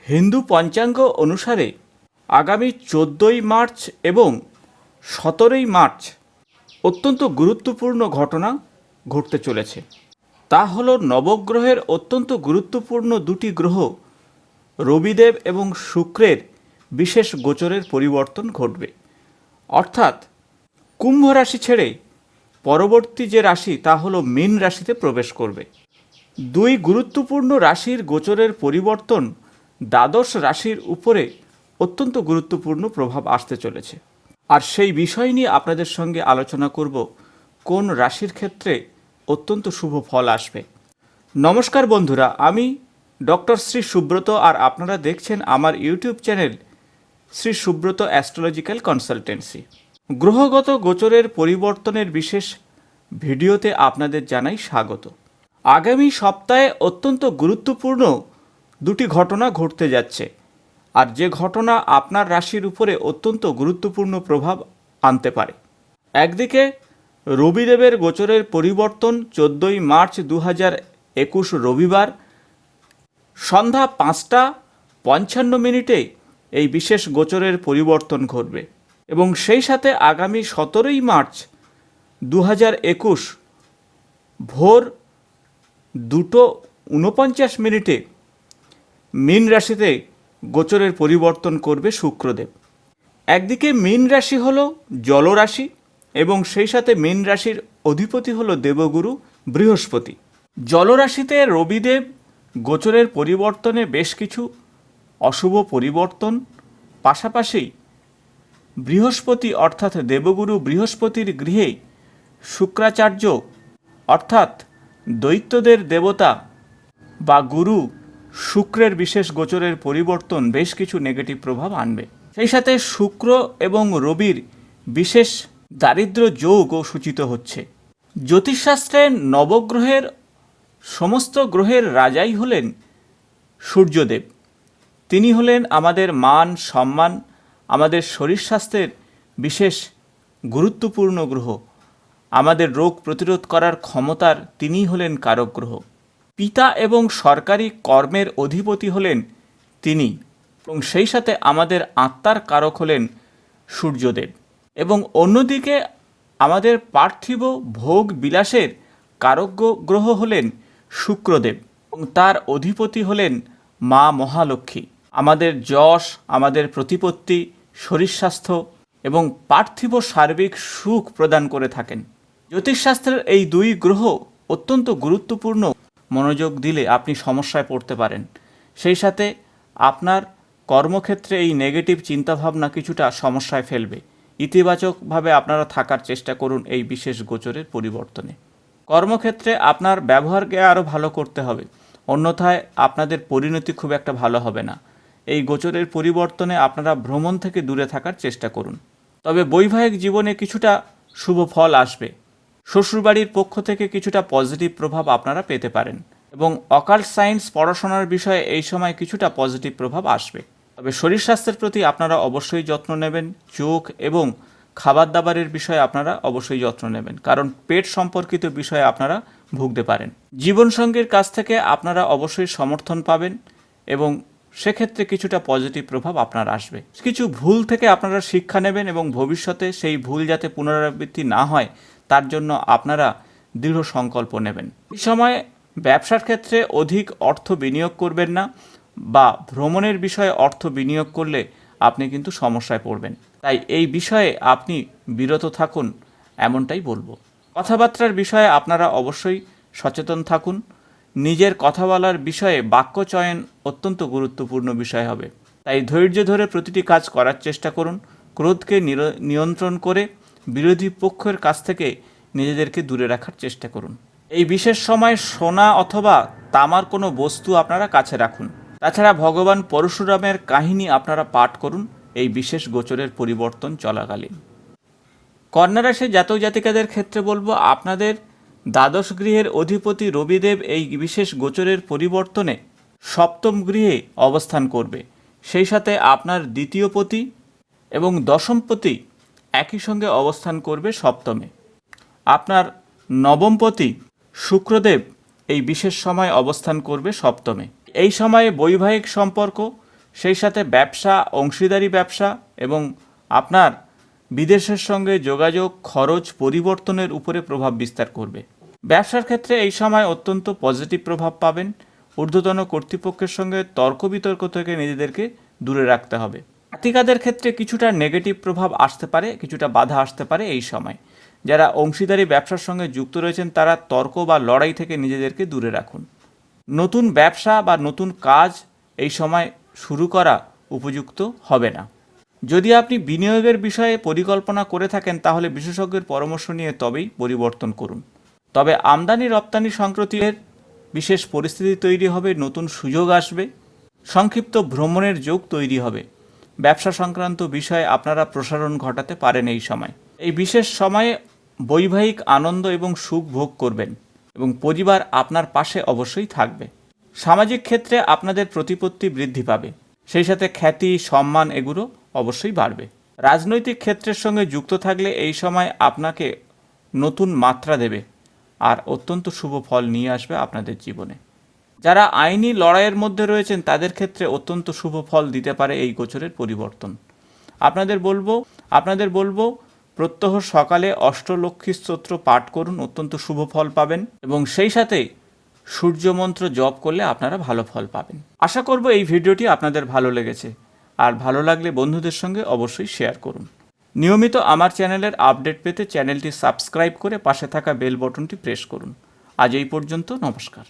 হিন্দু পঞ্চাঙ্গ অনুসারে আগামী 14ই মার্চ এবং 17ই মার্চ অত্যন্ত গুরুত্বপূর্ণ ঘটনা ঘটতে চলেছে। তা হলো নবগ্রহের অত্যন্ত গুরুত্বপূর্ণ দুটি গ্রহ রবিদেব এবং শুক্রের বিশেষ গোচরের পরিবর্তন ঘটবে। অর্থাৎ কুম্ভ রাশি ছেড়ে পরবর্তী যে রাশি তা হলো মীন রাশিতে প্রবেশ করবে। দুই গুরুত্বপূর্ণ রাশির গোচরের পরিবর্তন দ্বাদশ রাশির উপরে অত্যন্ত গুরুত্বপূর্ণ প্রভাব আসতে চলেছে। আর সেই বিষয় নিয়ে আপনাদের সঙ্গে আলোচনা করব কোন রাশির ক্ষেত্রে অত্যন্ত শুভ ফল আসবে। নমস্কার বন্ধুরা, আমি ডক্টর শ্রী সুব্রত, আর আপনারা দেখছেন আমার YouTube channel Shri Subrata astrological consultancy. গ্রহগত গোচরের পরিবর্তনের বিশেষ ভিডিওতে আপনাদের জানাই স্বাগত। আগামী সপ্তাহে অত্যন্ত গুরুত্বপূর্ণ দুটি ঘটনা ঘটতে যাচ্ছে, আর যে ঘটনা আপনার রাশির উপরে অত্যন্ত গুরুত্বপূর্ণ প্রভাব আনতে পারে। একদিকে রবিদেবের গোচরের পরিবর্তন 14ই মার্চ 2021 রবিবার সন্ধ্যা 5:55 এই বিশেষ গোচরের পরিবর্তন ঘটবে এবং সেই সাথে আগামী 17ই মার্চ 2021 ভোর 2:49 মীন রাশিতে গোচরের পরিবর্তন করবে শুক্রদেব। একদিকে মীন রাশি হলো জলরাশি এবং সেই সাথে মীন রাশির অধিপতি হলো দেবগুরু বৃহস্পতি। জলরাশিতে রবিদেব গোচরের পরিবর্তনে বেশ কিছু অশুভ পরিবর্তন, পাশাপাশি বৃহস্পতি অর্থাৎ দেবগুরু বৃহস্পতির গৃহে শুক্রাচার্য অর্থাৎ দৈত্যদের দেবতা বা গুরু শুক্রের বিশেষ গোচরের পরিবর্তন বেশ কিছু নেগেটিভ প্রভাব আনবে। সেই সাথে শুক্র এবং রবির বিশেষ দারিদ্র্য যোগও সূচিত হচ্ছে। জ্যোতিষশাস্ত্রে নবগ্রহের সমস্ত গ্রহের রাজাই হলেন সূর্যদেব। তিনি হলেন আমাদের মান সম্মান, আমাদের শরীর স্বাস্থ্যের বিশেষ গুরুত্বপূর্ণ গ্রহ। আমাদের রোগ প্রতিরোধ করার ক্ষমতার তিনিই হলেন কারক গ্রহ। পিতা এবং সরকারি কর্মের অধিপতি হলেন তিনি, এবং সেই সাথে আমাদের আত্মার কারক হলেন সূর্যদেব। এবং অন্যদিকে আমাদের পার্থিব ভোগ বিলাসের কারক গ্রহ হলেন শুক্রদেব এবং তার অধিপতি হলেন মা মহালক্ষ্মী। আমাদের যশ, আমাদের প্রতিপত্তি, শরীর স্বাস্থ্য এবং পার্থিব সার্বিক সুখ প্রদান করে থাকেন। জ্যোতিষশাস্ত্রের এই দুই গ্রহ অত্যন্ত গুরুত্বপূর্ণ। মনোযোগ দিলে আপনি সমস্যায় পড়তে পারেন। সেই সাথে আপনার কর্মক্ষেত্রে এই নেগেটিভ চিন্তাভাবনা কিছুটা সমস্যায় ফেলবে। ইতিবাচকভাবে আপনারা থাকার চেষ্টা করুন এই বিশেষ গোচরের পরিবর্তনে। কর্মক্ষেত্রে আপনার ব্যবহারকে আরও ভালো করতে হবে, অন্যথায় আপনাদের পরিণতি খুব একটা ভালো হবে না। এই গোচরের পরিবর্তনে আপনারা ভ্রমণ থেকে দূরে থাকার চেষ্টা করুন। তবে বৈবাহিক জীবনে কিছুটা শুভ ফল আসবে। শ্বশুরবাড়ির পক্ষ থেকে কিছুটা পজিটিভ প্রভাব আপনারা পেতে পারেন এবং অকাল্ট সায়েন্স পড়াশোনার বিষয়ে এই সময় কিছুটা পজিটিভ প্রভাব আসবে। তবে শরীর স্বাস্থ্যের প্রতি আপনারা অবশ্যই যত্ন নেবেন। চোখ এবং খাবার দাবারের বিষয়ে আপনারা অবশ্যই যত্ন নেবেন, কারণ পেট সম্পর্কিত বিষয়ে আপনারা ভুগতে পারেন। জীবনসঙ্গীর কাছ থেকে আপনারা অবশ্যই সমর্থন পাবেন এবং সেক্ষেত্রে কিছুটা পজিটিভ প্রভাব আপনার আসবে। কিছু ভুল থেকে আপনারা শিক্ষা নেবেন এবং ভবিষ্যতে সেই ভুল যাতে পুনরাবৃত্তি না হয় তার জন্য আপনারা দৃঢ় সংকল্প নেবেন। এই সময় ব্যবসার ক্ষেত্রে অধিক অর্থ বিনিয়োগ করবেন না, বা ভ্রমণের বিষয়ে অর্থ বিনিয়োগ করলে আপনি কিন্তু সমস্যায় পড়বেন। তাই এই বিষয়ে আপনি বিরত থাকুন, এমনটাই বলবো। কথাবার্তার বিষয়ে আপনারা অবশ্যই সচেতন থাকুন। নিজের কথা বলার বিষয়ে বাক্য চয়ন অত্যন্ত গুরুত্বপূর্ণ বিষয় হবে। তাই ধৈর্য ধরে প্রতিটি কাজ করার চেষ্টা করুন। ক্রোধকে নিয়ন্ত্রণ করে বিরোধী পক্ষের কাছ থেকে নিজেদেরকে দূরে রাখার চেষ্টা করুন। এই বিশেষ সময় সোনা অথবা তামার কোনো বস্তু আপনারা কাছে রাখুন। তাছাড়া ভগবান পরশুরামের কাহিনী আপনারা পাঠ করুন এই বিশেষ গোচরের পরিবর্তন চলাকালীন। কন্যা রাশির জাতক জাতিকাদের ক্ষেত্রে বলবো, আপনাদের দ্বাদশ গৃহের অধিপতি রবিদেব এই বিশেষ গোচরের পরিবর্তনে সপ্তম গৃহে অবস্থান করবে। সেই সাথে আপনার দ্বিতীয় পতি এবং দশমপতি একই সঙ্গে অবস্থান করবে সপ্তমে। আপনার নবমপতি শুক্রদেব এই বিশেষ সময় অবস্থান করবে সপ্তমে। এই সময়ে বৈবাহিক সম্পর্ক সেই সাথে ব্যবসা, অংশীদারি ব্যবসা এবং আপনার বিদেশের সঙ্গে যোগাযোগ, খরচ পরিবর্তনের উপরে প্রভাব বিস্তার করবে। ব্যবসার ক্ষেত্রে এই সময় অত্যন্ত পজিটিভ প্রভাব পাবেন। ঊর্ধ্বতন কর্তৃপক্ষের সঙ্গে তর্ক বিতর্ক থেকে নিজেদেরকে দূরে রাখতে হবে। জাতিকাদের ক্ষেত্রে কিছুটা নেগেটিভ প্রভাব আসতে পারে, কিছুটা বাধা আসতে পারে এই সময়। যারা অংশীদারি ব্যবসার সঙ্গে যুক্ত রয়েছেন তারা তর্ক বা লড়াই থেকে নিজেদেরকে দূরে রাখুন। নতুন ব্যবসা বা নতুন কাজ এই সময় শুরু করা উপযুক্ত হবে না। যদি আপনি বিনিয়োগের বিষয়ে পরিকল্পনা করে থাকেন তাহলে বিশেষজ্ঞের পরামর্শ নিয়ে তবেই পরিবর্তন করুন। তবে আমদানি রপ্তানি সংক্রান্তের বিশেষ পরিস্থিতি তৈরি হবে, নতুন সুযোগ আসবে, সংক্ষিপ্ত ভ্রমণের যোগ তৈরি হবে। ব্যবসা সংক্রান্ত বিষয়ে আপনারা প্রসারণ ঘটাতে পারেন এই সময়। এই বিশেষ সময়ে বৈবাহিক আনন্দ এবং সুখ ভোগ করবেন এবং পরিবার আপনার পাশে অবশ্যই থাকবে। সামাজিক ক্ষেত্রে আপনাদের প্রতিপত্তি বৃদ্ধি পাবে, সেই সাথে খ্যাতি, সম্মান এগুলো অবশ্যই বাড়বে। রাজনৈতিক ক্ষেত্রের সঙ্গে যুক্ত থাকলে এই সময় আপনাকে নতুন মাত্রা দেবে আর অত্যন্ত শুভ ফল নিয়ে আসবে আপনাদের জীবনে। যারা আইনি লড়াইয়ের মধ্যে রয়েছেন তাদের ক্ষেত্রে অত্যন্ত শুভ ফল দিতে পারে এই গোচরের পরিবর্তন। আপনাদের বলবো প্রত্যহ সকালে অষ্টলক্ষ্মী স্তোত্র পাঠ করুন, অত্যন্ত শুভ ফল পাবেন এবং সেই সাথে সূর্য মন্ত্র জপ করলে আপনারা ভালো ফল পাবেন। আশা করব এই ভিডিওটি আপনাদের ভালো লেগেছে, আর ভালো লাগলে বন্ধুদের সঙ্গে অবশ্যই শেয়ার করুন। নিয়মিত আমার চ্যানেলের আপডেট পেতে চ্যানেলটি সাবস্ক্রাইব করে পাশে থাকা বেল বটনটি প্রেস করুন। আজ এই পর্যন্ত, নমস্কার।